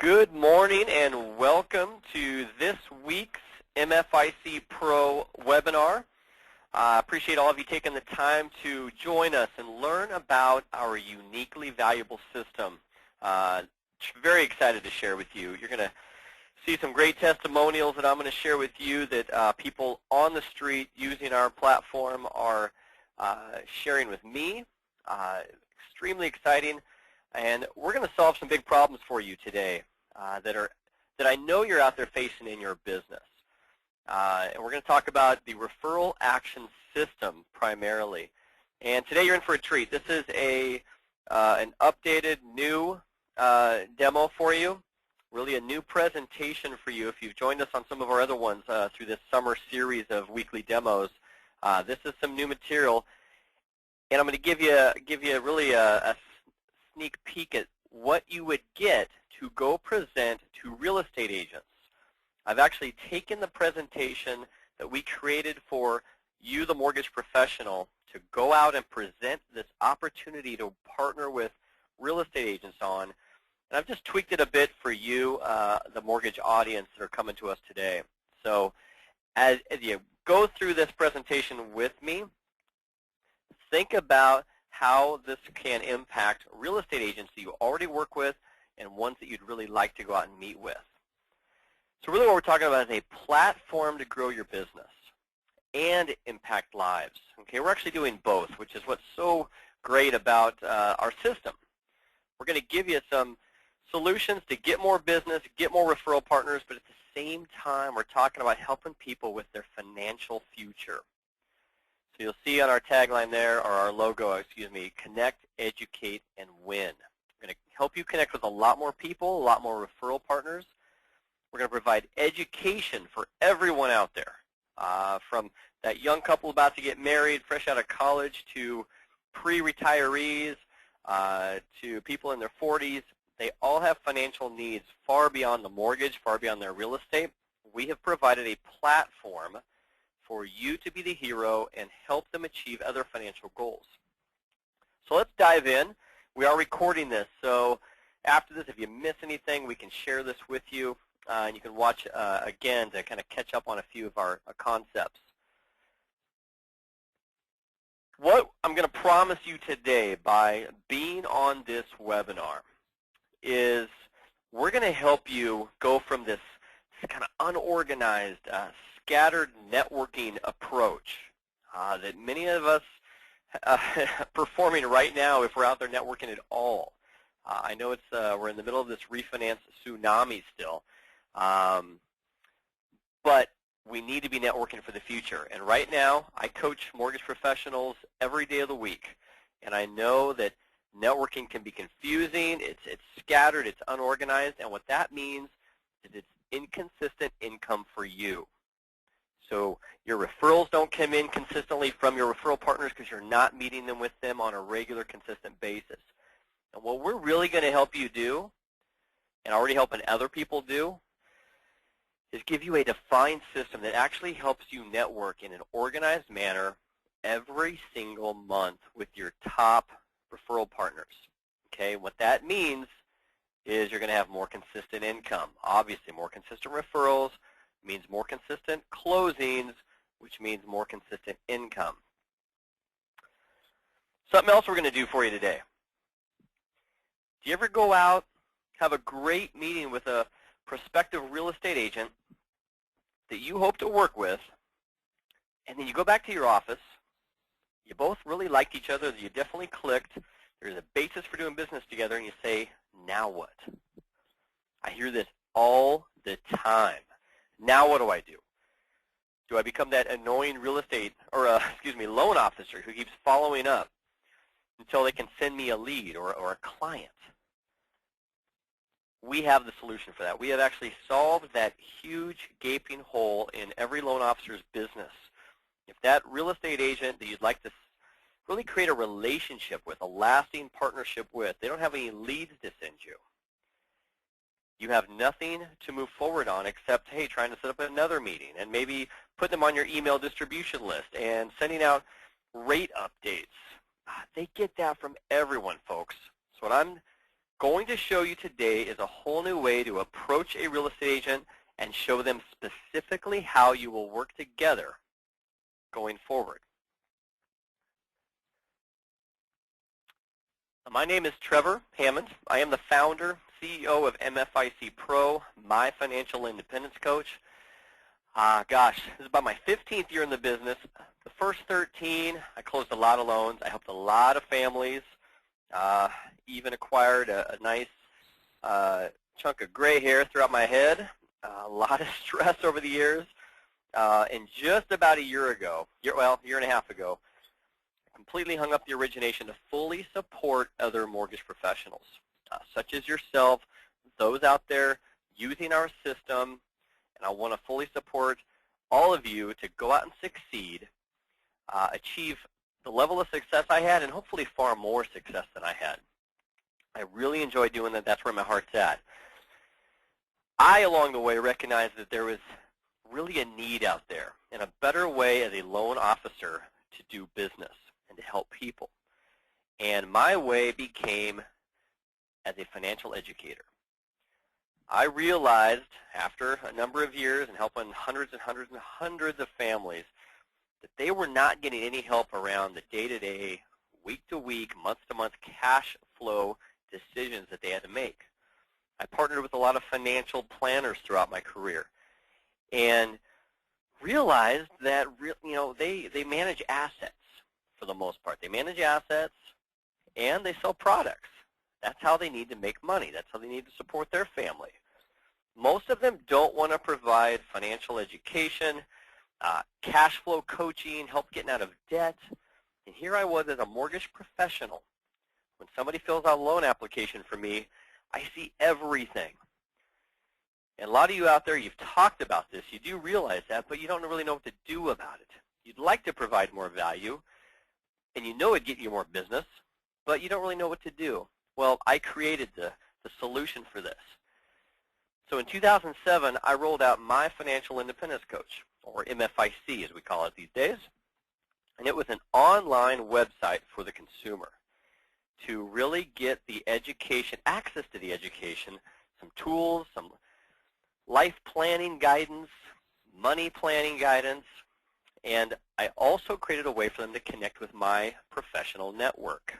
Good morning and welcome to this week's MFIC Pro webinar. I appreciate all of you taking the time to join us and learn about our uniquely valuable system. Very excited to share with you. You're going to see some great testimonials that I'm going to share with you that people on the street using our platform are sharing with me. Extremely exciting. And we're going to solve some big problems for you today that I know you're out there facing in your business. And we're going to talk about the Referral Action System primarily. And today you're in for a treat. This is an updated new demo for you, really a new presentation for you. If you've joined us on some of our other ones through this summer series of weekly demos, this is some new material. And I'm going to give you really a sneak peek at what you would get to go present to real estate agents. I've actually taken the presentation that we created for you, the mortgage professional, to go out and present this opportunity to partner with real estate agents on. And I've just tweaked it a bit for you, the mortgage audience that are coming to us today. So as you go through this presentation with me, think about how this can impact real estate agents that you already work with and ones that you'd really like to go out and meet with. So really what we're talking about is a platform to grow your business and impact lives. Okay, we're actually doing both, which is what's so great about our system. We're going to give you some solutions to get more business, get more referral partners, but at the same time we're talking about helping people with their financial future. So you'll see on our tagline there, or our logo, excuse me, connect, educate, and win. We're going to help you connect with a lot more people, a lot more referral partners. We're going to provide education for everyone out there, from that young couple about to get married, fresh out of college, to pre-retirees, to people in their 40s. They all have financial needs far beyond the mortgage, far beyond their real estate. We have provided a platform for you to be the hero and help them achieve other financial goals. So let's dive in. We are recording this, so after this, if you miss anything, we can share this with you, and you can watch again to kind of catch up on a few of our concepts. What I'm going to promise you today by being on this webinar is we're going to help you go from this kind of unorganized, scattered networking approach that many of us performing right now if we're out there networking at all. I know it's we're in the middle of this refinance tsunami still, but we need to be networking for the future. And right now, I coach mortgage professionals every day of the week, and I know that networking can be confusing, it's scattered, it's unorganized, and what that means is it's inconsistent income for you. So your referrals don't come in consistently from your referral partners because you're not meeting them with them on a regular, consistent basis. And what we're really going to help you do, and already helping other people do, is give you a defined system that actually helps you network in an organized manner every single month with your top referral partners. Okay, what that means is you're going to have more consistent income. Obviously, more consistent referrals means more consistent closings, which means more consistent income. Something else we're going to do for you today. Do you ever go out, have a great meeting with a prospective real estate agent that you hope to work with, and then you go back to your office, you both really liked each other, you definitely clicked, there's a basis for doing business together, and you say, now what? I hear this all the time. Now what do I do? Do I become that annoying real estate, or loan officer who keeps following up until they can send me a lead or a client? We have the solution for that. We have actually solved that huge gaping hole in every loan officer's business. If that real estate agent that you'd like to really create a relationship with, a lasting partnership with, they don't have any leads to send you, you have nothing to move forward on except, hey, trying to set up another meeting and maybe put them on your email distribution list and sending out rate updates. They get that from everyone, folks. So what I'm going to show you today is a whole new way to approach a real estate agent and show them specifically how you will work together going forward. My name is Trevor Hammond. I am the founder, CEO of MFIC Pro, my financial independence coach. Gosh, this is about my 15th year in the business. The first 13, I closed a lot of loans. I helped a lot of families, even acquired a nice chunk of gray hair throughout my head, a lot of stress over the years. And just about a year ago, year and a half ago, I completely hung up the origination to fully support other mortgage professionals, such as yourself, those out there using our system. And I want to fully support all of you to go out and succeed, achieve the level of success I had, and hopefully far more success than I had. I really enjoy doing that. That's where my heart's at. I, along the way, recognized that there was really a need out there and a better way as a loan officer to do business and to help people. And my way became as a financial educator. I realized after a number of years and helping hundreds and hundreds and hundreds of families that they were not getting any help around the day-to-day, week-to-week, month-to-month cash flow decisions that they had to make. I partnered with a lot of financial planners throughout my career and realized that they manage assets for the most part. They manage assets and they sell products. That's how they need to make money. That's how they need to support their family. Most of them don't want to provide financial education, cash flow coaching, help getting out of debt. And here I was as a mortgage professional. When somebody fills out a loan application for me, I see everything. And a lot of you out there, you've talked about this. You do realize that, but you don't really know what to do about it. You'd like to provide more value, and you know it'd get you more business, but you don't really know what to do. Well, I created the solution for this. So in 2007, I rolled out my Financial Independence Coach, or MFIC as we call it these days. And it was an online website for the consumer to really get the education, access to the education, some tools, some life planning guidance, money planning guidance, and I also created a way for them to connect with my professional network.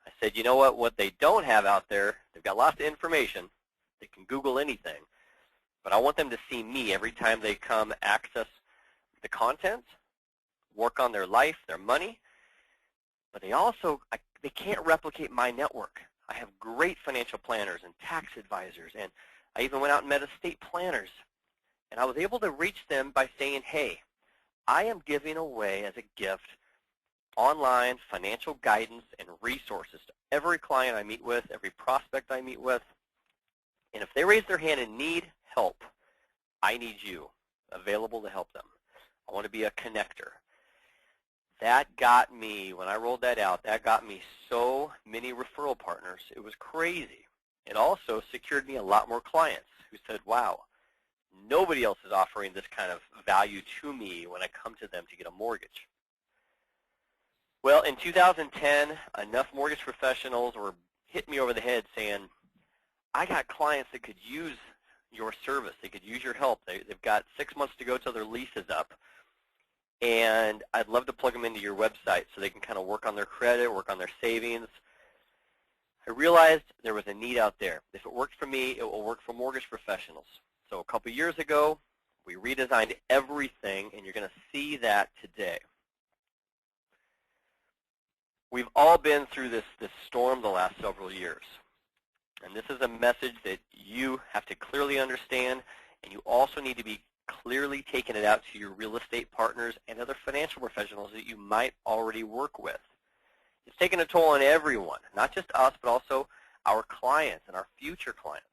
I said, you know what they don't have out there, they've got lots of information. They can Google anything. But I want them to see me every time they come access the content, work on their life, their money. But they can't replicate my network. I have great financial planners and tax advisors, and I even went out and met estate planners. And I was able to reach them by saying, hey, I am giving away as a gift online financial guidance and resources to every client I meet with, every prospect I meet with. And if they raise their hand and need help, I need you available to help them. I want to be a connector. That got me, when I rolled that out, that got me so many referral partners. It was crazy. It also secured me a lot more clients who said, wow, nobody else is offering this kind of value to me when I come to them to get a mortgage. Well, in 2010, enough mortgage professionals were hitting me over the head saying, I got clients that could use your service. They could use your help. They've got 6 months to go till their lease is up. And I'd love to plug them into your website so they can kind of work on their credit, work on their savings. I realized there was a need out there. If it worked for me, it will work for mortgage professionals. So a couple years ago, we redesigned everything, and you're going to see that today. We've all been through this storm the last several years. And this is a message that you have to clearly understand, and you also need to be clearly taking it out to your real estate partners and other financial professionals that you might already work with. It's taking a toll on everyone, not just us, but also our clients and our future clients.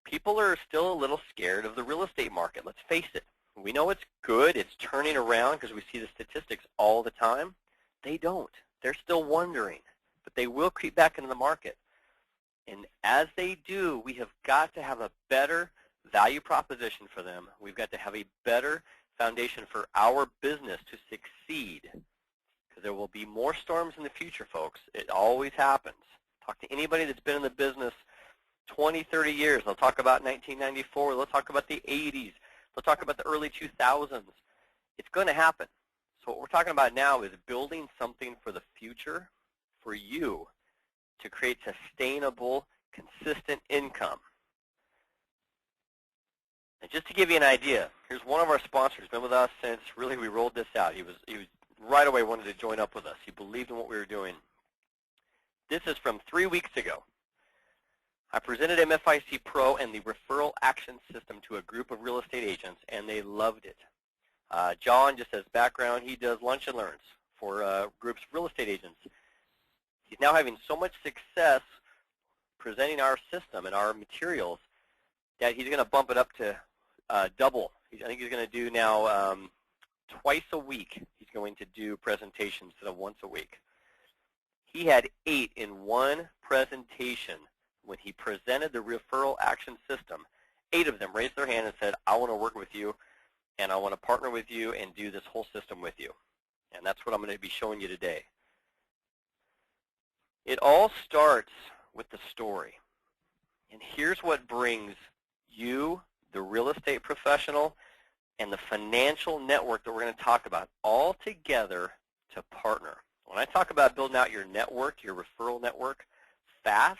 People are still a little scared of the real estate market. Let's face it. We know it's good. It's turning around because we see the statistics all the time. They don't. They're still wondering, but they will creep back into the market. And as they do, we have got to have a better value proposition for them. We've got to have a better foundation for our business to succeed, because there will be more storms in the future, folks. It always happens. Talk to anybody that's been in the business 20, 30 years. They'll talk about 1994. They'll talk about the 80s. They'll talk about the early 2000s. It's going to happen. So what we're talking about now is building something for the future for you to create sustainable, consistent income. And just to give you an idea, here's one of our sponsors, been with us since really we rolled this out. He was right away wanted to join up with us. He believed in what we were doing. This is from 3 weeks ago. I presented MFIC Pro and the Referral Action System to a group of real estate agents, and they loved it. John, just as background, he does lunch and learns for groups of real estate agents. He's now having so much success presenting our system and our materials that he's going to bump it up to double. I think he's going to do now twice a week. He's going to do presentations instead of once a week. He had 8 in one presentation when he presented the Referral Action System. 8 of them raised their hand and said, I want to work with you, and I want to partner with you and do this whole system with you. And that's what I'm going to be showing you today. It all starts with the story. And here's what brings you, the real estate professional, and the financial network that we're going to talk about all together to partner. When I talk about building out your network, your referral network, fast,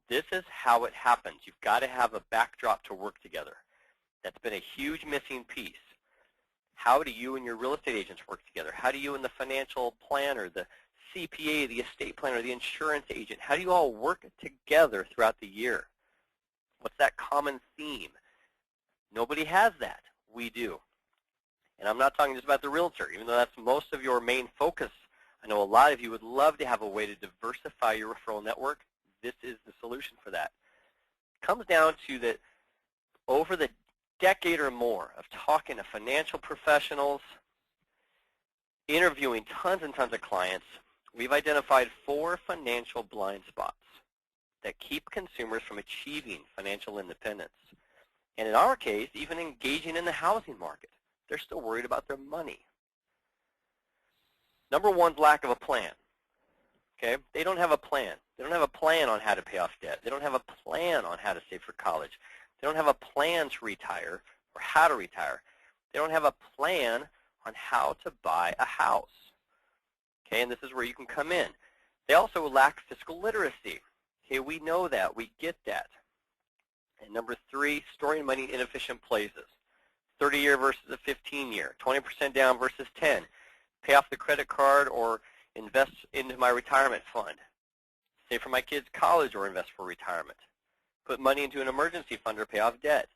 this is how it happens. You've got to have a backdrop to work together. That's been a huge missing piece. How do you and your real estate agents work together? How do you and the financial planner, the CPA, the estate planner, the insurance agent, how do you all work together throughout the year? What's that common theme? Nobody has that. We do. And I'm not talking just about the realtor, even though that's most of your main focus. I know a lot of you would love to have a way to diversify your referral network. This is the solution for that. It comes down to that over the decade or more of talking to financial professionals, interviewing tons and tons of clients, we've identified 4 financial blind spots that keep consumers from achieving financial independence. And in our case, even engaging in the housing market. They're still worried about their money. Number 1 is lack of a plan. Okay? They don't have a plan. They don't have a plan on how to pay off debt. They don't have a plan on how to save for college. They don't have a plan to retire or how to retire. They don't have a plan on how to buy a house. Okay, and this is where you can come in. They also lack fiscal literacy. Okay, we know that. We get that. And number 3, storing money in inefficient places. 30-year versus a 15-year. 20% down versus 10. Pay off the credit card or invest into my retirement fund. Save for my kids' college or invest for retirement. Put money into an emergency fund or pay off debt.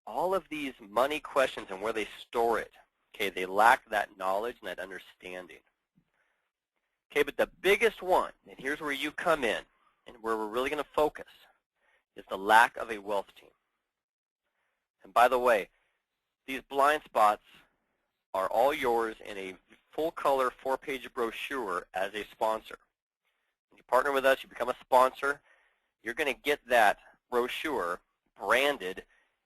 All of these money questions and where they store it, okay, they lack that knowledge and that understanding. Okay, but the biggest one, and here's where you come in, and where we're really going to focus, is the lack of a wealth team. And by the way, these blind spots are all yours in a full-color 4-page brochure as a sponsor. When you partner with us, you become a sponsor, you're going to get that brochure branded,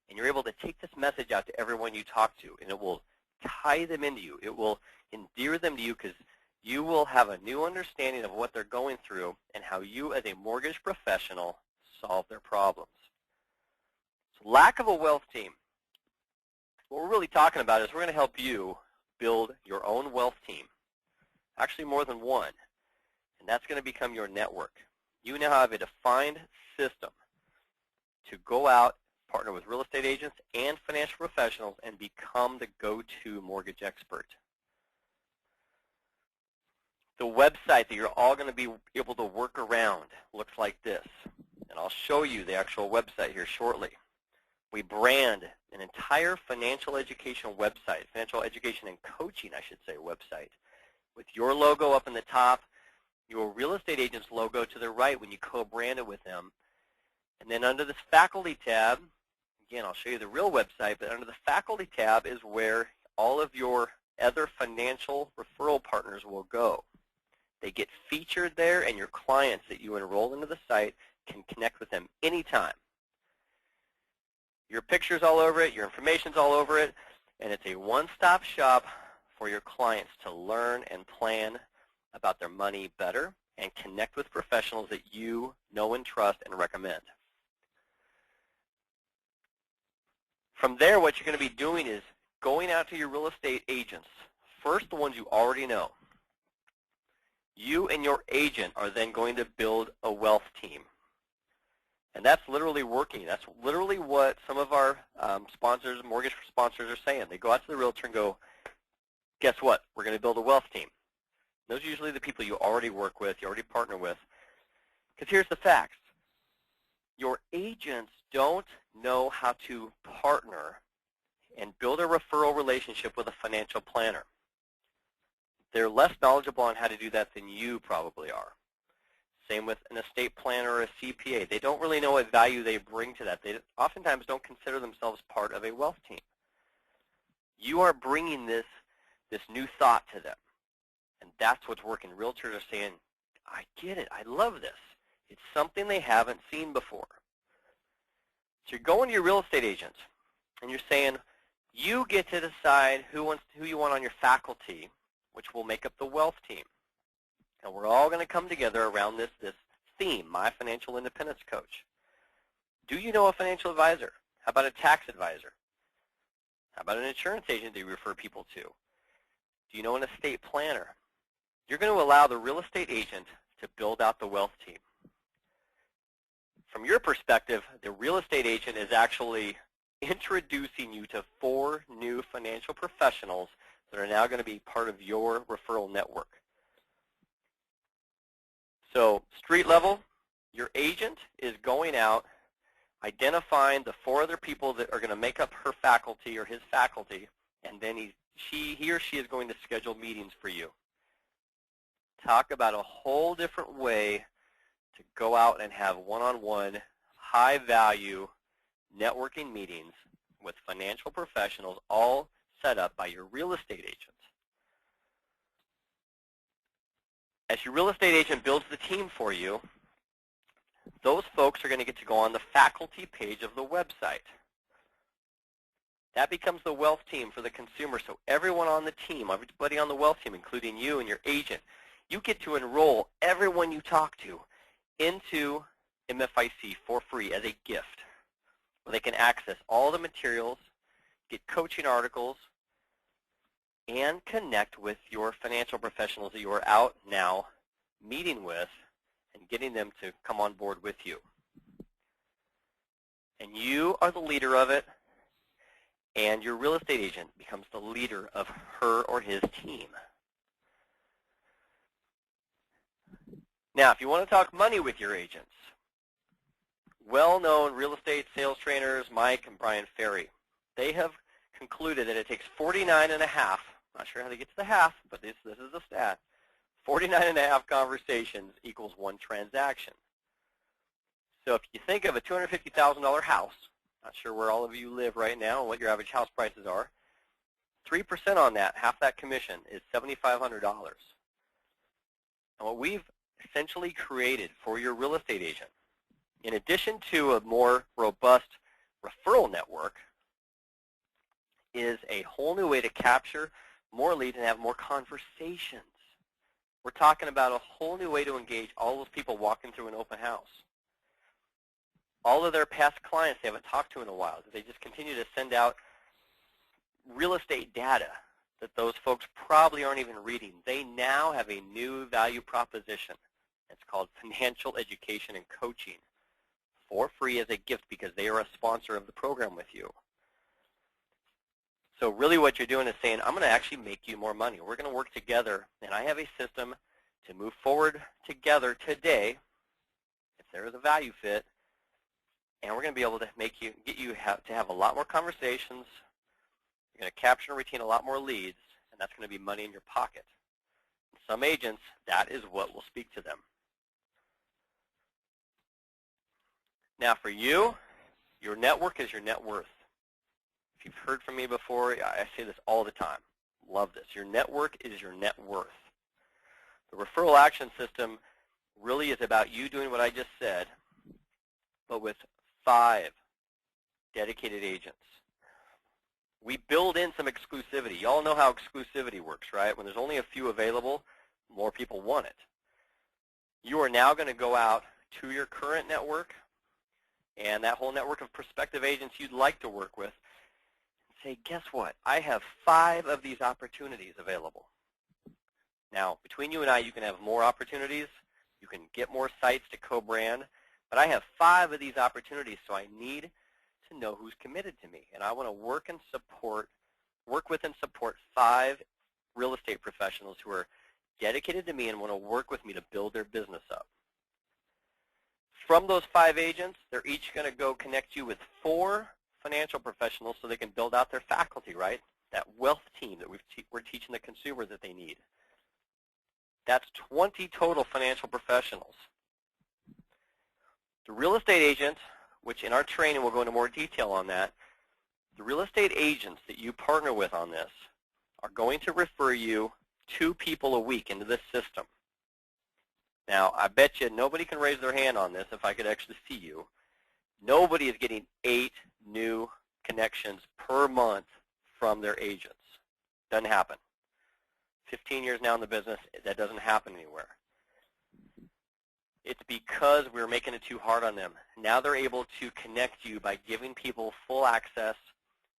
and you're able to take this message out to everyone you talk to, and it will tie them into you. It will endear them to you because you will have a new understanding of what they're going through and how you as a mortgage professional solve their problems. So lack of a wealth team. What we're really talking about is we're going to help you build your own wealth team, actually more than one, and that's going to become your network. You now have a defined system to go out, partner with real estate agents and financial professionals, and become the go-to mortgage expert. The website that you're all going to be able to work around looks like this, and I'll show you the actual website here shortly. We brand an entire financial education website, financial education and coaching, I should say, website, with your logo up in the top, your real estate agent's logo to the right when you co-brand it with them. And then under this faculty tab, again, I'll show you the real website, but under the faculty tab is where all of your other financial referral partners will go. They get featured there, and your clients that you enroll into the site can connect with them anytime. Your picture's all over it, your information's all over it, and it's a one-stop shop for your clients to learn and plan about their money better and connect with professionals that you know and trust and recommend. From there, what you're going to be doing is going out to your real estate agents, first the ones you already know. You and your agent are then going to build a wealth team. And that's literally working. That's literally what some of our sponsors, mortgage sponsors are saying. They go out to the realtor and go, guess what? We're going to build a wealth team. Those are usually the people you already work with, you already partner with. Because here's the facts. Your agents don't know how to partner and build a referral relationship with a financial planner. They're less knowledgeable on how to do that than you probably are. Same with an estate planner or a CPA. They don't really know what value they bring to that. They oftentimes don't consider themselves part of a wealth team. You are bringing this new thought to them. And that's what's working. Realtors are saying, I get it. I love this. It's something they haven't seen before. So you're going to your real estate agent, and you're saying, you get to decide who you want on your faculty, which will make up the wealth team. And we're all going to come together around this theme, my financial independence coach. Do you know a financial advisor? How about a tax advisor? How about an insurance agent that you refer people to? Do you know an estate planner? You're going to allow the real estate agent to build out the wealth team. From your perspective, the real estate agent is actually introducing you to 4 new financial professionals that are now going to be part of your referral network. So street level, your agent is going out, identifying the 4 other people that are going to make up her faculty or his faculty, and then he or she is going to schedule meetings for you. Talk about a whole different way to go out and have one-on-one, high-value networking meetings with financial professionals, all set up by your real estate agent. As your real estate agent builds the team for you, those folks are going to get to go on the faculty page of the website. That becomes the wealth team for the consumer. So everyone on the team, everybody on the wealth team, including you and your agent, you get to enroll everyone you talk to into MFIC for free as a gift, where they can access all the materials, get coaching articles, and connect with your financial professionals that you are out now meeting with and getting them to come on board with you. And you are the leader of it, and your real estate agent becomes the leader of her or his team. Now, if you want to talk money with your agents, well-known real estate sales trainers Mike and Brian Ferry, they have concluded that it takes 49.5, not sure how they get to the half, but this is the stat, 49.5 conversations equals 1 transaction. So if you think of a $250,000 house, not sure where all of you live right now and what your average house prices are, 3% on that, half that commission, is $7,500. And what we've essentially created for your real estate agent, in addition to a more robust referral network, is a whole new way to capture more leads and have more conversations. We're talking about a whole new way to engage all those people walking through an open house. All of their past clients they haven't talked to in a while. They just continue to send out real estate data that those folks probably aren't even reading. They now have a new value proposition. It's called financial education and coaching for free as a gift because they are a sponsor of the program with you. So really what you're doing is saying, I'm going to actually make you more money. We're going to work together, and I have a system to move forward together today, if there is a value fit, and we're going to be able to get you to have a lot more conversations. You're going to capture and retain a lot more leads, and that's going to be money in your pocket. Some agents, that is what will speak to them. Now for you, your network is your net worth. If you've heard from me before, I say this all the time. Love this. Your network is your net worth. The Referral Action System really is about you doing what I just said, but with 5 dedicated agents. We build in some exclusivity. You all know how exclusivity works, right? When there's only a few available, more people want it. You are now going to go out to your current network and that whole network of prospective agents you'd like to work with and say, guess what? I have 5 of these opportunities available. Now, between you and I, you can have more opportunities. You can get more sites to co-brand. But I have 5 of these opportunities, so I need to know who's committed to me. And I want to work with and support 5 real estate professionals who are dedicated to me and want to work with me to build their business up. From those 5 agents, they're each going to go connect you with 4 financial professionals so they can build out their faculty, right? That wealth team that we're teaching the consumer that they need. That's 20 total financial professionals. The real estate agent, which in our training we'll go into more detail on that, the real estate agents that you partner with on this are going to refer you 2 people a week into this system. Now, I bet you nobody can raise their hand on this if I could actually see you. Nobody is getting 8 new connections per month from their agents. Doesn't happen. 15 years now in the business, that doesn't happen anywhere. It's because we're making it too hard on them. Now they're able to connect you by giving people full access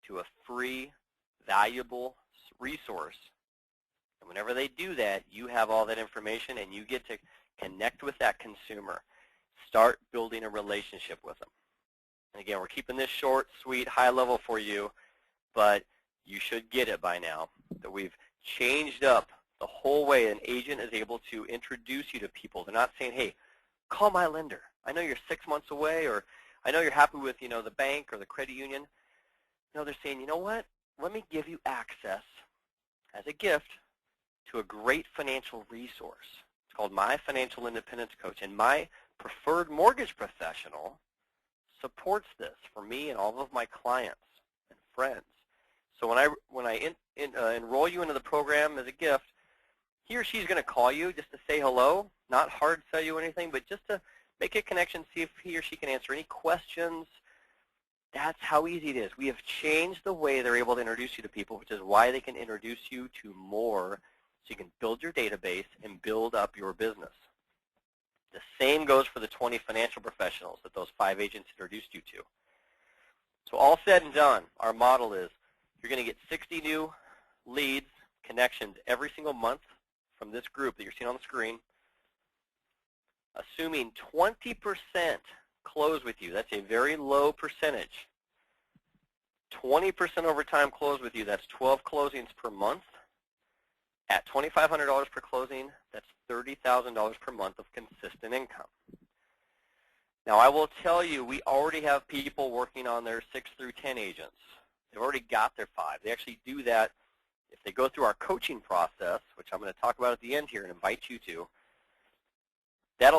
to a free, valuable resource. And whenever they do that, you have all that information and you get to connect with that consumer. Start building a relationship with them. And again, we're keeping this short, sweet, high level for you, but you should get it by now that we've changed up the whole way an agent is able to introduce you to people. They're not saying, hey, call my lender. I know you're 6 months away, or I know you're happy with, the bank or the credit union. No, they're saying, you know what? Let me give you access as a gift to a great financial resource. It's called My Financial Independence Coach, and my preferred mortgage professional supports this for me and all of my clients and friends. So when I enroll you into the program as a gift, he or she's going to call you just to say hello, not hard sell you anything, but just to make a connection, see if he or she can answer any questions. That's how easy it is. We have changed the way they're able to introduce you to people, which is why they can introduce you to more so you can build your database and build up your business. The same goes for the 20 financial professionals that those 5 agents introduced you to. So all said and done, our model is you're going to get 60 new leads, connections every single month from this group that you're seeing on the screen. Assuming 20% close with you, that's a very low percentage. 20% over time close with you, that's 12 closings per month. At $2,500 per closing, that's $30,000 per month of consistent income. Now, I will tell you, we already have people working on their 6 through 10 agents. They've already got their 5. They actually do that if they go through our coaching process, which I'm going to talk about at the end here and invite you to.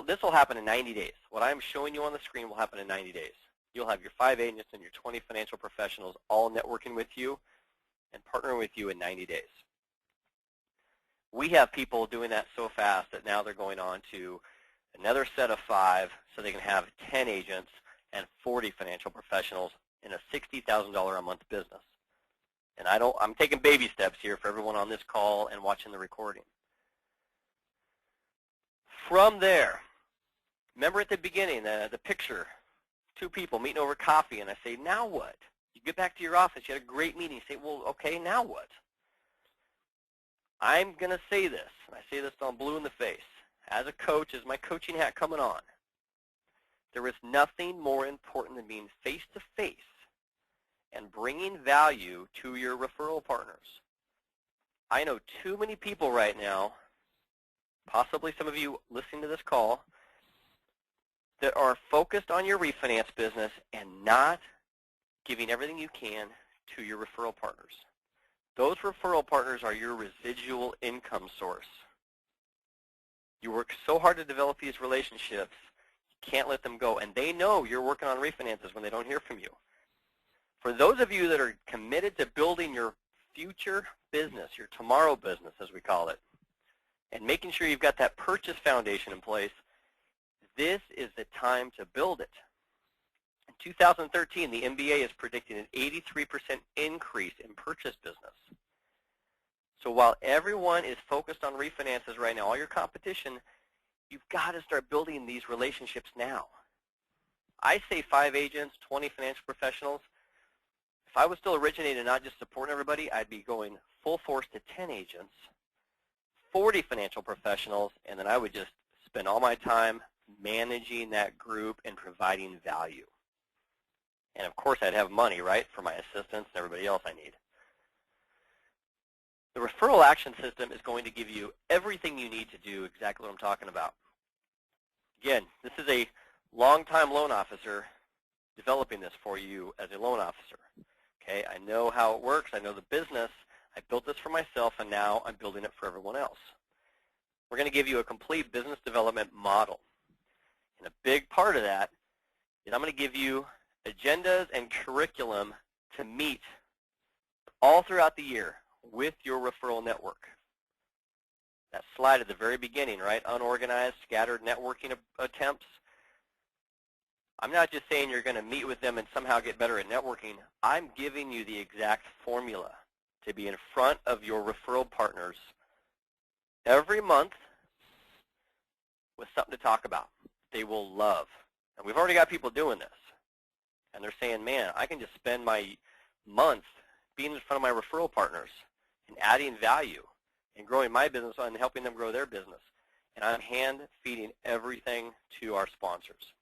This will happen in 90 days. What I'm showing you on the screen will happen in 90 days. You'll have your 5 agents and your 20 financial professionals all networking with you and partnering with you in 90 days. We have people doing that so fast that now they're going on to another set of 5 so they can have 10 agents and 40 financial professionals in a $60,000 a month business. And I'm taking baby steps here for everyone on this call and watching the recording. From there, remember at the beginning, the picture, 2 people meeting over coffee, and I say, now what? You get back to your office, you had a great meeting, you say, well, okay, now what? I'm going to say this, and I say this till I'm blue in the face. As a coach, is my coaching hat coming on? There is nothing more important than being face-to-face and bringing value to your referral partners. I know too many people right now, possibly some of you listening to this call, that are focused on your refinance business and not giving everything you can to your referral partners. Those referral partners are your residual income source. You work so hard to develop these relationships, you can't let them go. And they know you're working on refinances when they don't hear from you. For those of you that are committed to building your future business, your tomorrow business as we call it, and making sure you've got that purchase foundation in place, this is the time to build it. In 2013, the MBA is predicting an 83% increase in purchase business. So while everyone is focused on refinances right now, all your competition, you've got to start building these relationships now. I say 5 agents, 20 financial professionals. If I was still originating and not just supporting everybody, I'd be going full force to 10 agents, 40 financial professionals, and then I would just spend all my time managing that group and providing value. And of course, I'd have money, right, for my assistants and everybody else I need. The Referral Action System is going to give you everything you need to do exactly what I'm talking about. Again, this is a long-time loan officer developing this for you as a loan officer. Okay, I know how it works. I know the business. I built this for myself, and now I'm building it for everyone else. We're going to give you a complete business development model. And a big part of that is I'm going to give you agendas and curriculum to meet all throughout the year with your referral network. That slide at the very beginning, right? Unorganized, scattered networking attempts. I'm not just saying you're going to meet with them and somehow get better at networking. I'm giving you the exact formula to be in front of your referral partners every month with something to talk about they will love. And we've already got people doing this. And they're saying, man, I can just spend my month being in front of my referral partners and adding value and growing my business and helping them grow their business. And I'm hand-feeding everything to our sponsors.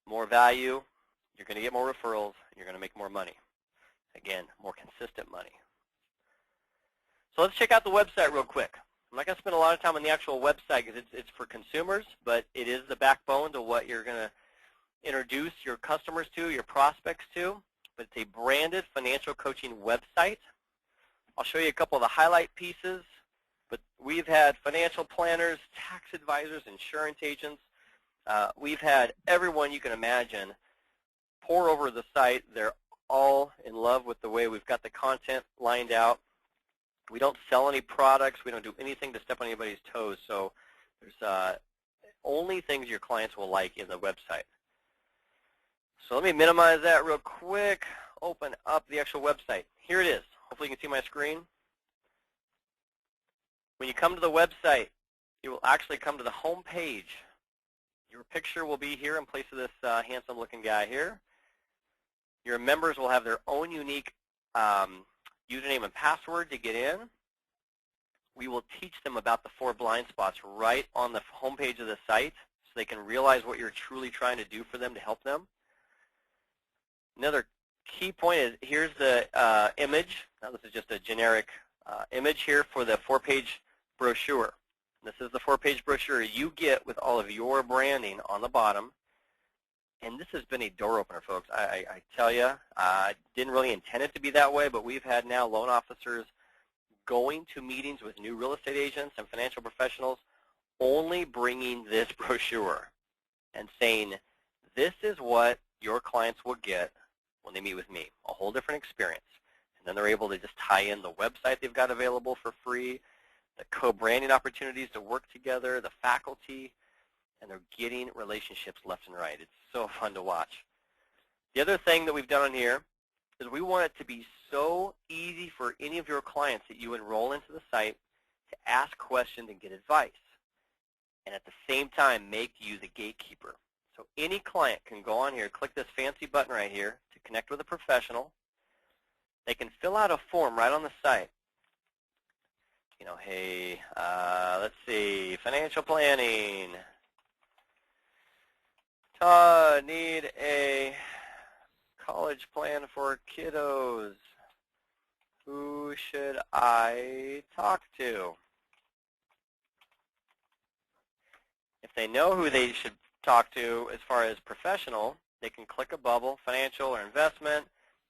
More value, you're going to get more referrals, you're going to make more money. Again, more consistent money. So let's check out the website real quick. I'm not going to spend a lot of time on the actual website because it's for consumers, but it is the backbone to what you're going to introduce your customers to, your prospects to. But it's a branded financial coaching website. I'll show you a couple of the highlight pieces, but we've had financial planners, tax advisors, insurance agents. We've had everyone you can imagine pour over the site. They're all in love with the way we've got the content lined out. We don't sell any products. We don't do anything to step on anybody's toes. So there's only things your clients will like in the website. So let me minimize that real quick, open up the actual website. Here it is. Hopefully you can see my screen. When you come to the website, you will actually come to the home page. Your picture will be here in place of this handsome-looking guy here. Your members will have their own unique username and password to get in. We will teach them about the 4 blind spots right on the home page of the site so they can realize what you're truly trying to do for them to help them. Another key point is here's the image. Now this is just a generic image here for the 4-page brochure. This is the 4-page brochure you get with all of your branding on the bottom. And this has been a door opener, folks. I tell you, I didn't really intend it to be that way, but we've had now loan officers going to meetings with new real estate agents and financial professionals only bringing this brochure and saying, this is what your clients will get when they meet with me, a whole different experience. And then they're able to just tie in the website they've got available for free, the co-branding opportunities to work together, the faculty, and they're getting relationships left and right. It's so fun to watch. The other thing that we've done on here is we want it to be so easy for any of your clients that you enroll into the site to ask questions and get advice. And at the same time, make you the gatekeeper. So any client can go on here, click this fancy button right here to connect with a professional. They can fill out a form right on the site. You know, hey, let's see, financial planning. Todd, need a college plan for kiddos. Who should I talk to? If they know who they should talk to as far as professional, they can click a bubble, financial or investment.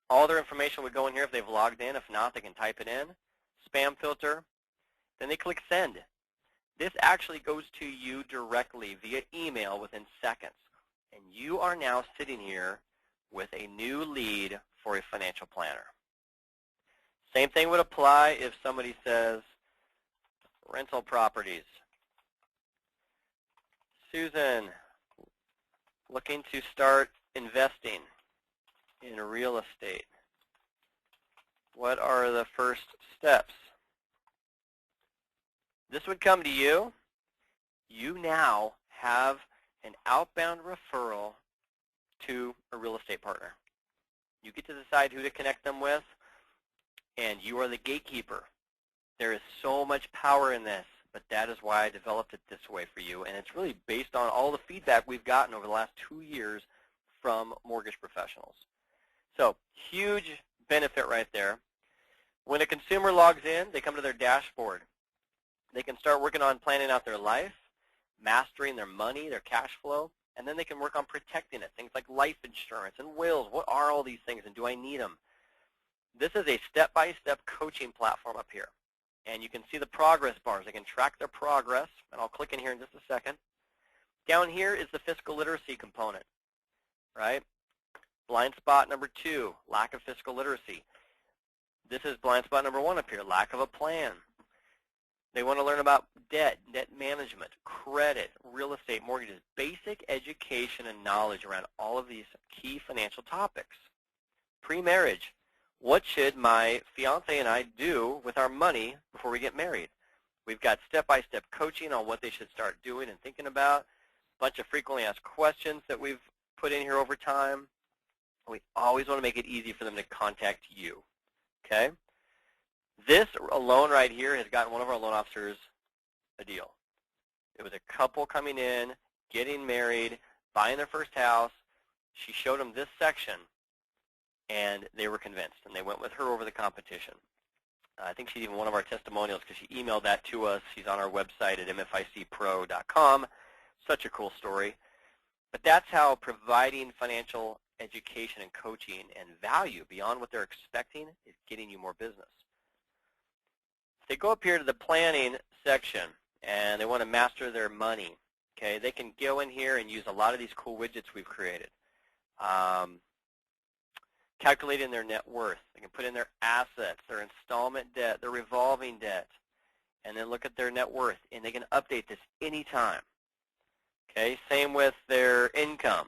All their information would go in here if they've logged in. If not, they can type it in. Spam filter. Then they click send. This actually goes to you directly via email within seconds. And you are now sitting here with a new lead for a financial planner. Same thing would apply if somebody says rental properties. Susan, looking to start investing in real estate. What are the first steps? This would come to you, you now have an outbound referral to a real estate partner. You get to decide who to connect them with, and you are the gatekeeper. There is so much power in this, but that is why I developed it this way for you, and it's really based on all the feedback we've gotten over the last 2 years from mortgage professionals. So, huge benefit right there. When a consumer logs in, they come to their dashboard. They can start working on planning out their life, mastering their money, their cash flow, and then they can work on protecting it, things like life insurance and wills. What are all these things, and do I need them? This is a step-by-step coaching platform up here. And you can see the progress bars. They can track their progress, and I'll click in here in just a second. Down here is the fiscal literacy component, right? Blind spot number 2, lack of fiscal literacy. This is blind spot number 1 up here, lack of a plan. They want to learn about debt, debt management, credit, real estate, mortgages, basic education and knowledge around all of these key financial topics. Pre-marriage, what should my fiance and I do with our money before we get married? We've got step-by-step coaching on what they should start doing and thinking about, a bunch of frequently asked questions that we've put in here over time. We always want to make it easy for them to contact you, okay? This alone right here has gotten one of our loan officers a deal. It was a couple coming in, getting married, buying their first house. She showed them this section, and they were convinced, and they went with her over the competition. I think she's even one of our testimonials because she emailed that to us. She's on our website at MFICPro.com. Such a cool story. But that's how providing financial education and coaching and value beyond what they're expecting is getting you more business. If they go up here to the planning section and they want to master their money, okay, they can go in here and use a lot of these cool widgets we've created. Calculating their net worth. They can put in their assets, their installment debt, their revolving debt, and then look at their net worth, and they can update this anytime. Okay, same with their income,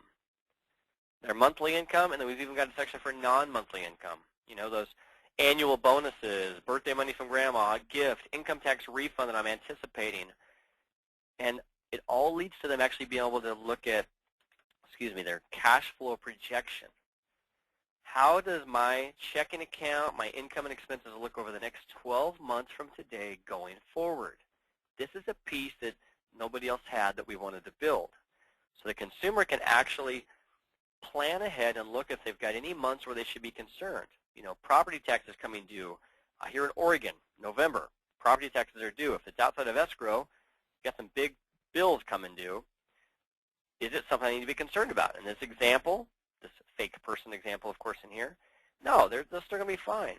their monthly income, and then we've even got a section for non-monthly income. You know, those annual bonuses, birthday money from grandma, a gift, income tax refund that I'm anticipating. And it all leads to them actually being able to look at, their cash flow projection. How does my checking account, my income and expenses look over the next 12 months from today going forward? This is a piece that nobody else had that we wanted to build. So the consumer can actually plan ahead and look if they've got any months where they should be concerned. You know, property taxes coming due. Here in Oregon, November, property taxes are due. If it's outside of escrow, you've got some big bills coming due. Is it something I need to be concerned about? In this example, this fake person example, of course, in here, no, they're still going to be fine.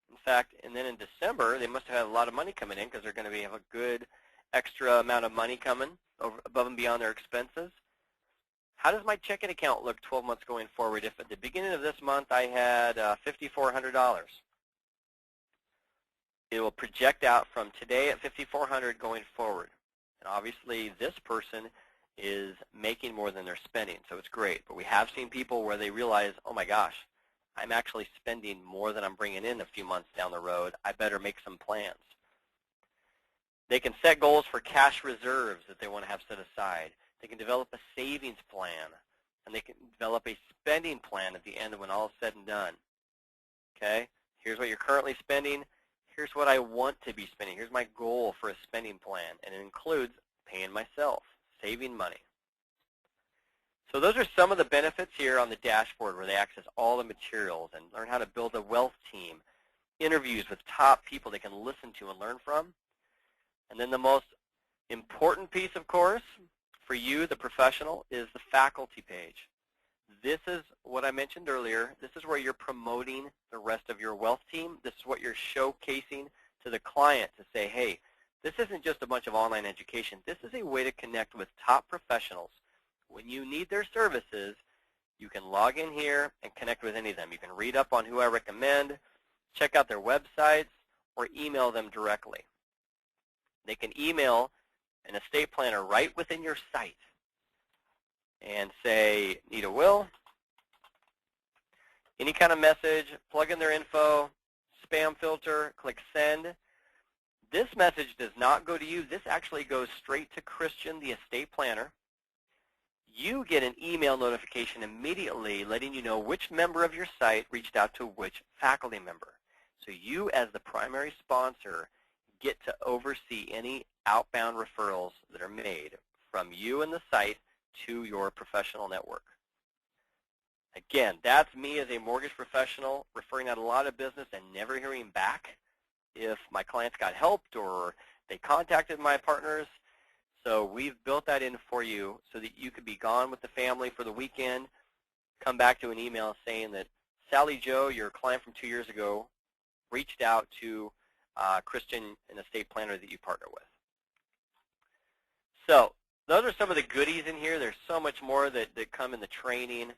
In fact, and then in December, they must have had a lot of money coming in because they're going to have a good extra amount of money coming over, above and beyond their expenses. How does my checking account look 12 months going forward if at the beginning of this month I had $5,400? It will project out from today at $5,400 going forward. And obviously this person is making more than they're spending, so it's great. But we have seen people where they realize, oh my gosh, I'm actually spending more than I'm bringing in a few months down the road. I better make some plans. They can set goals for cash reserves that they want to have set aside. They can develop a savings plan, and they can develop a spending plan at the end of when all is said and done. Okay? Here's what you're currently spending. Here's what I want to be spending. Here's my goal for a spending plan, and it includes paying myself, saving money. So those are some of the benefits here on the dashboard where they access all the materials and learn how to build a wealth team, interviews with top people they can listen to and learn from. And then the most important piece, of course, for you, the professional, is the faculty page. This is what I mentioned earlier. This is where you're promoting the rest of your wealth team. This is what you're showcasing to the client to say, hey, this isn't just a bunch of online education. This is a way to connect with top professionals. When you need their services, you can log in here and connect with any of them. You can read up on who I recommend, check out their websites, or email them directly. They can email an estate planner right within your site and say, need a will, any kind of message, plug in their info, spam filter, click send. This message does not go to you. This actually goes straight to Christian, the estate planner. You get an email notification immediately letting you know which member of your site reached out to which faculty member. So you, as the primary sponsor, get to oversee any outbound referrals that are made from you and the site to your professional network. Again, that's me as a mortgage professional referring out a lot of business and never hearing back if my clients got helped or they contacted my partners. So we've built that in for you so that you could be gone with the family for the weekend, come back to an email saying that Sally Joe, your client from 2 years ago, reached out to Christian, an estate planner that you partner with. So those are some of the goodies in here. There's so much more that come in the training,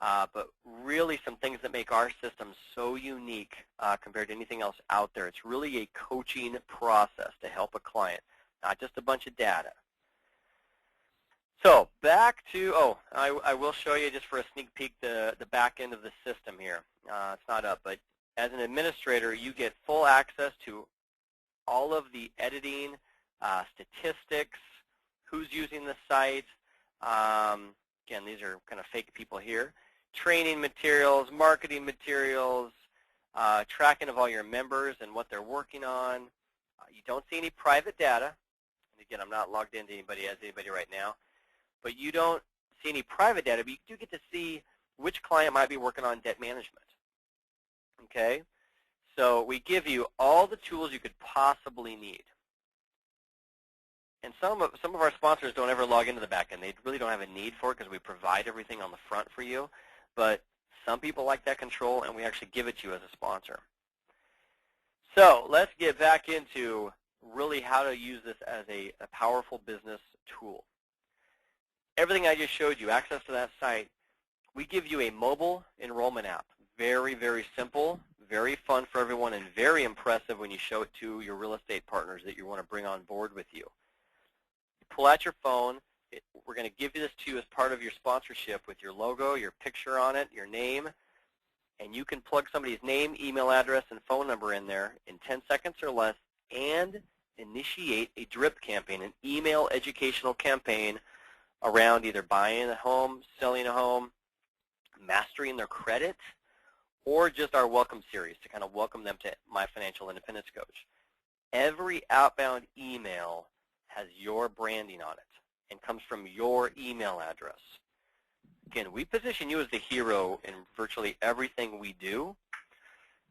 but really some things that make our system so unique compared to anything else out there. It's really a coaching process to help a client, not just a bunch of data. So back to, I will show you just for a sneak peek the back end of the system here. It's not up, but as an administrator, you get full access to all of the editing, statistics, who's using the site. Again, these are kind of fake people here. Training materials, marketing materials, tracking of all your members and what they're working on. You don't see any private data. And again, I'm not logged into anybody right now. But you don't see any private data, but you do get to see which client might be working on debt management. Okay? So we give you all the tools you could possibly need. And some of our sponsors don't ever log into the back end. They really don't have a need for it because we provide everything on the front for you. But some people like that control, and we actually give it to you as a sponsor. So let's get back into really how to use this as a powerful business tool. Everything I just showed you, access to that site, we give you a mobile enrollment app. Very, very simple, very fun for everyone, and very impressive when you show it to your real estate partners that you want to bring on board with you. You pull out your phone. We're going to give this to you as part of your sponsorship with your logo, your picture on it, your name, and you can plug somebody's name, email address, and phone number in there in 10 seconds or less and initiate a drip campaign, an email educational campaign around either buying a home, selling a home, mastering their credit, or just our welcome series to kind of welcome them to My Financial Independence Coach. Every outbound email has your branding on it and comes from your email address. Again, we position you as the hero in virtually everything we do.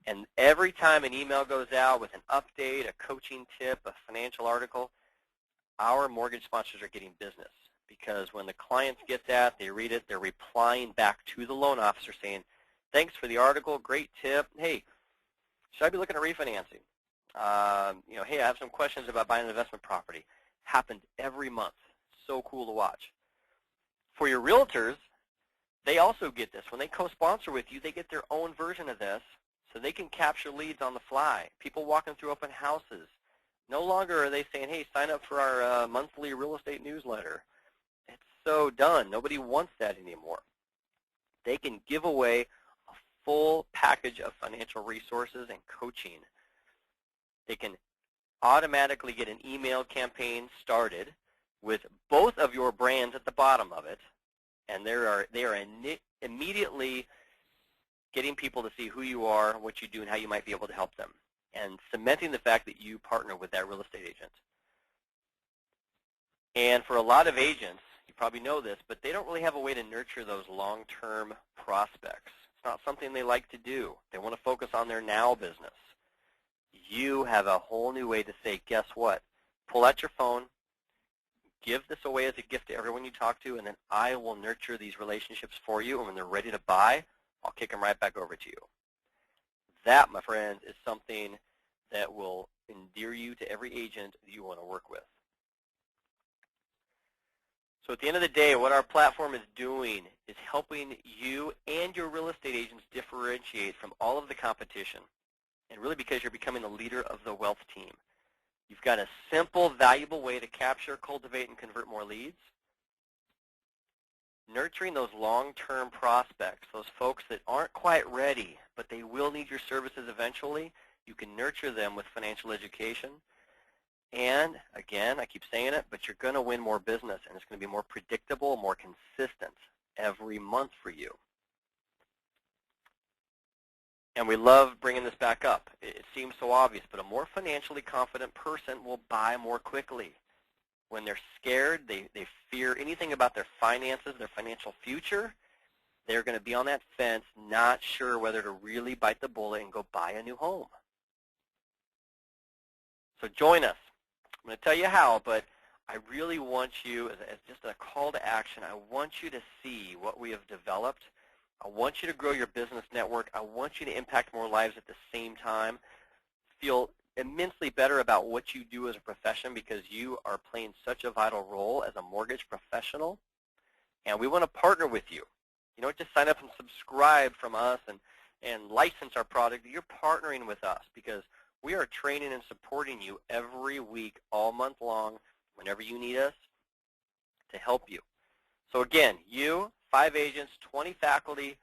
And every time an email goes out with an update, a coaching tip, a financial article, our mortgage sponsors are getting business. Because when the clients get that, they read it, they're replying back to the loan officer saying, thanks for the article, great tip. Hey, should I be looking at refinancing? Hey, I have some questions about buying an investment property. Happened every month. So cool to watch. For your realtors, they also get this. When they co-sponsor with you, they get their own version of this so they can capture leads on the fly. People walking through open houses. No longer are they saying, hey, sign up for our monthly real estate newsletter. It's so done. Nobody wants that anymore. They can give away a full package of financial resources and coaching. They can automatically get an email campaign started with both of your brands at the bottom of it, and they are immediately getting people to see who you are, what you do, and how you might be able to help them, and cementing the fact that you partner with that real estate agent. And for a lot of agents, you probably know this, but they don't really have a way to nurture those long-term prospects. It's not something they like to do. They want to focus on their now business. You have a whole new way to say, guess what? Pull out your phone, give this away as a gift to everyone you talk to, and then I will nurture these relationships for you, and when they're ready to buy, I'll kick them right back over to you. That, my friends, is something that will endear you to every agent that you want to work with. So at the end of the day, what our platform is doing is helping you and your real estate agents differentiate from all of the competition, and really because you're becoming the leader of the wealth team. You've got a simple, valuable way to capture, cultivate, and convert more leads. Nurturing those long-term prospects, those folks that aren't quite ready, but they will need your services eventually, you can nurture them with financial education. And again, I keep saying it, but you're going to win more business, and it's going to be more predictable, more consistent every month for you. And we love bringing this back up. It seems so obvious, but a more financially confident person will buy more quickly. When they're scared, they fear anything about their finances, their financial future, they're going to be on that fence, not sure whether to really bite the bullet and go buy a new home. So join us. I'm going to tell you how, but I really want you, as just a call to action, I want you to see what we have developed. I want you to grow your business network. I want you to impact more lives at the same time. Feel immensely better about what you do as a profession because you are playing such a vital role as a mortgage professional. And we want to partner with you. You don't just sign up and subscribe from us and license our product. You're partnering with us because we are training and supporting you every week, all month long, whenever you need us to help you. So again, you, 5 agents, 20 faculty,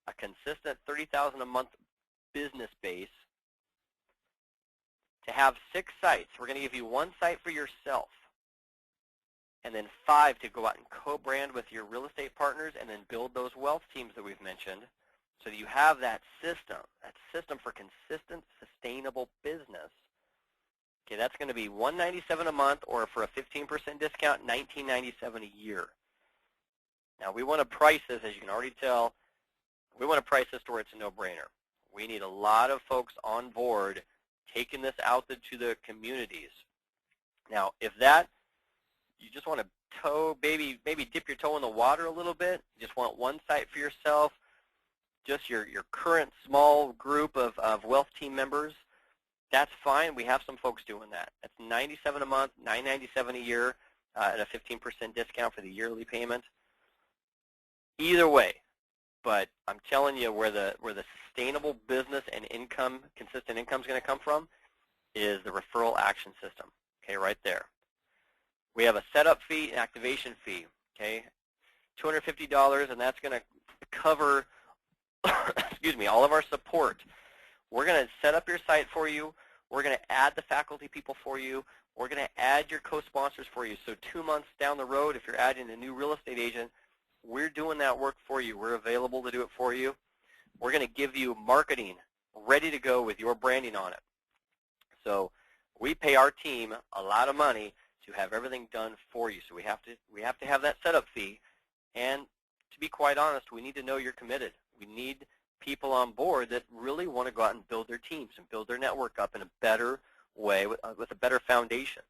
a consistent $30,000 a month business base, to have 6 sites. We're going to give you 1 site for yourself, and then 5 to go out and co-brand with your real estate partners and then build those wealth teams that we've mentioned so that you have that system for consistent, sustainable business. Okay, that's going to be $197 a month, or for a 15% discount, $1997 a year. Now, we want to price this, as you can already tell, we want to price this to where it's a no-brainer. We need a lot of folks on board taking this out to the communities. Now, if that, you just want to maybe dip your toe in the water a little bit, you just want 1 site for yourself, just your current small group of wealth team members, that's fine. We have some folks doing that. That's $97 a month, $997 a year at a 15% discount for the yearly payment. Either way, but I'm telling you where the sustainable business and income, consistent income is going to come from is the Referral Action System, okay, right there. We have a setup fee and activation fee, okay, $250, and that's going to cover excuse me, all of our support. We're going to set up your site for you. We're going to add the faculty people for you. We're going to add your co-sponsors for you. So 2 months down the road, if you're adding a new real estate agent, we're doing that work for you. We're available to do it for you. We're going to give you marketing ready to go with your branding on it. So we pay our team a lot of money to have everything done for you. So we have to have that setup fee. And to be quite honest, we need to know you're committed. We need people on board that really want to go out and build their teams and build their network up in a better way with a better foundation.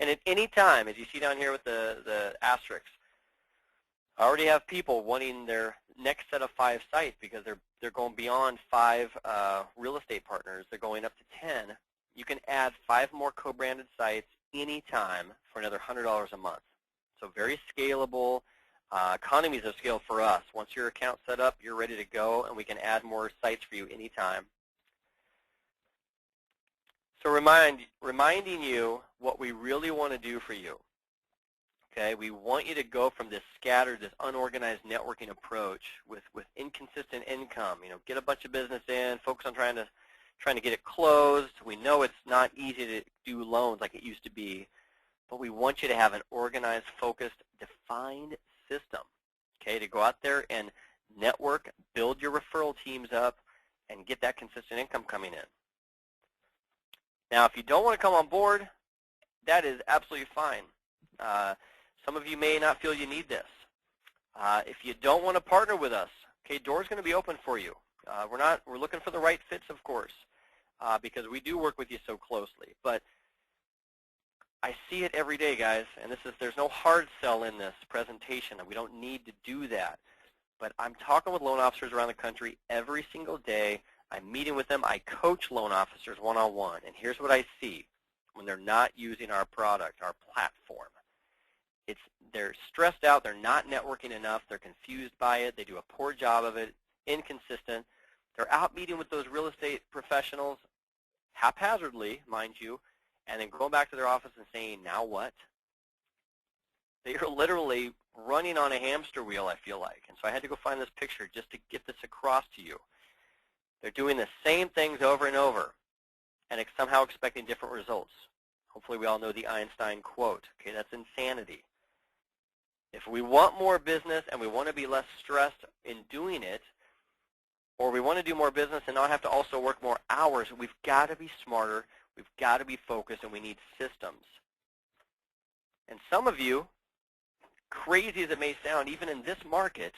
And at any time, as you see down here with the asterisks, I already have people wanting their next set of 5 sites because they're going beyond 5 real estate partners. They're going up to 10. You can add 5 more co-branded sites anytime for another $100 a month. So very scalable. Economies of scale for us. Once your account's set up, you're ready to go, and we can add more sites for you anytime. So reminding you what we really want to do for you. Okay, we want you to go from this scattered, this unorganized networking approach with inconsistent income. You know, get a bunch of business in, focus on trying to get it closed. We know it's not easy to do loans like it used to be, but we want you to have an organized, focused, defined system, okay, to go out there and network, build your referral teams up, and get that consistent income coming in. Now, if you don't want to come on board, that is absolutely fine. Some of you may not feel you need this. If you don't want to partner with us, okay, door's going to be open for you. We're looking for the right fits, of course, because we do work with you so closely. But I see it every day, guys, and there's no hard sell in this presentation. We don't need to do that. But I'm talking with loan officers around the country every single day. I'm meeting with them. I coach loan officers one-on-one, and here's what I see when they're not using our product, our platform. They're stressed out. They're not networking enough. They're confused by it. They do a poor job of it, inconsistent. They're out meeting with those real estate professionals haphazardly, mind you, and then going back to their office and saying, now what? They are literally running on a hamster wheel, I feel like. And so I had to go find this picture just to get this across to you. They're doing the same things over and over and somehow expecting different results. Hopefully we all know the Einstein quote. Okay, that's insanity. If we want more business and we want to be less stressed in doing it, or we want to do more business and not have to also work more hours, we've got to be smarter, we've got to be focused, and we need systems. And some of you, crazy as it may sound, even in this market,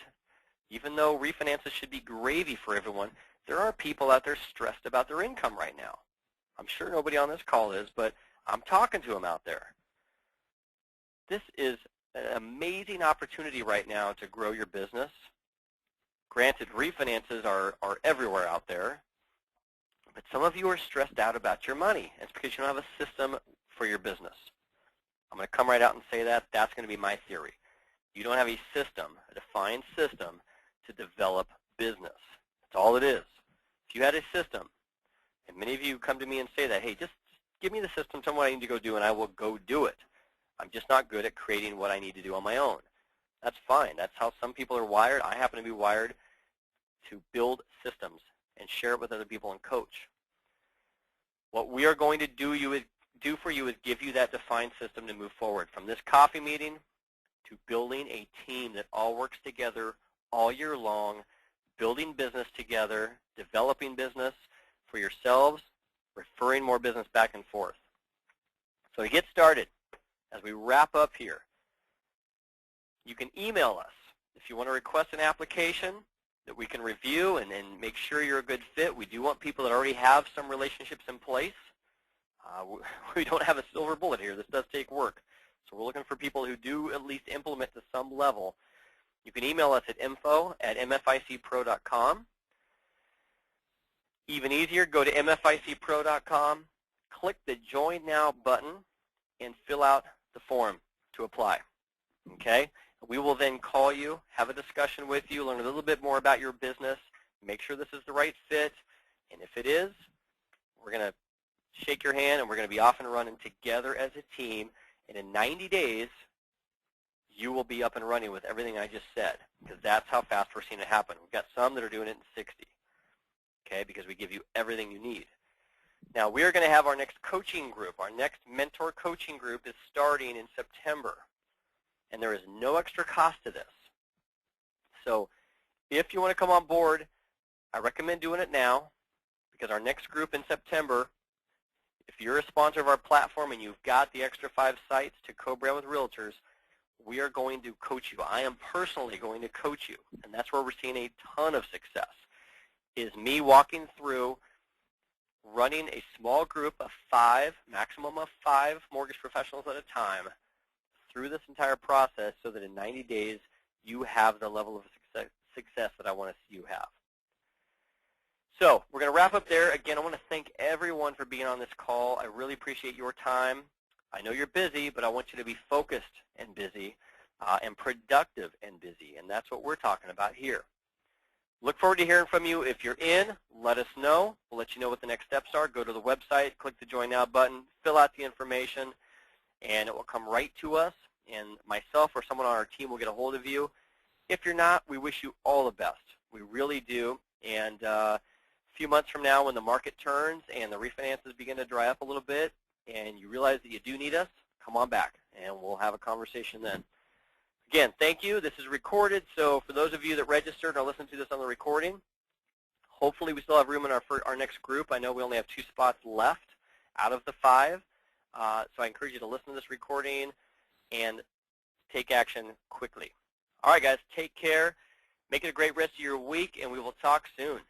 even though refinances should be gravy for everyone, there are people out there stressed about their income right now. I'm sure nobody on this call is, but I'm talking to them out there. This is an amazing opportunity right now to grow your business. Granted, refinances are everywhere out there, but some of you are stressed out about your money. It's because you don't have a system for your business. I'm going to come right out and say that. That's going to be my theory. You don't have a system, a defined system, to develop business. That's all it is. If you had a system, and many of you come to me and say that, hey, just give me the system, tell me what I need to go do, and I will go do it. I'm just not good at creating what I need to do on my own. That's fine. That's how some people are wired. I happen to be wired to build systems and share it with other people and coach. What we are going to do for you is give you that defined system to move forward. From this coffee meeting to building a team that all works together all year long, building business together, developing business for yourselves, referring more business back and forth. So to get started, as we wrap up here, you can email us if you want to request an application that we can review and make sure you're a good fit. We do want people that already have some relationships in place. We don't have a silver bullet here. This does take work. So we're looking for people who do at least implement to some level. You can email us at info@mficpro.com. Even easier, go to mficpro.com, click the Join Now button, and fill out the form to apply. Okay? We will then call you, have a discussion with you, learn a little bit more about your business, make sure this is the right fit, and if it is, we're going to shake your hand and we're going to be off and running together as a team, and in 90 days, you will be up and running with everything I just said, because that's how fast we're seeing it happen. We've got some that are doing it in 60, okay, because we give you everything you need. Now, we are going to have our next coaching group. Our next mentor coaching group is starting in September, and there is no extra cost to this. So if you want to come on board, I recommend doing it now, because our next group in September, if you're a sponsor of our platform and you've got the extra 5 sites to co-brand with realtors, we are going to coach you. I am personally going to coach you, and that's where we're seeing a ton of success, is me walking through running a small group of 5, maximum of 5 mortgage professionals at a time through this entire process so that in 90 days you have the level of success that I want to see you have. So we're going to wrap up there. Again, I want to thank everyone for being on this call. I really appreciate your time. I know you're busy, but I want you to be focused and busy and productive and busy, and that's what we're talking about here. Look forward to hearing from you. If you're in, let us know. We'll let you know what the next steps are. Go to the website, click the Join Now button, fill out the information, and it will come right to us, and myself or someone on our team will get a hold of you. If you're not, we wish you all the best. We really do, and a few months from now when the market turns and the refinances begin to dry up a little bit, and you realize that you do need us, come on back, and we'll have a conversation then. Again, thank you. This is recorded, so for those of you that registered and are listening to this on the recording, hopefully we still have room in our next group. I know we only have 2 spots left out of the 5, so I encourage you to listen to this recording and take action quickly. All right, guys, take care. Make it a great rest of your week, and we will talk soon.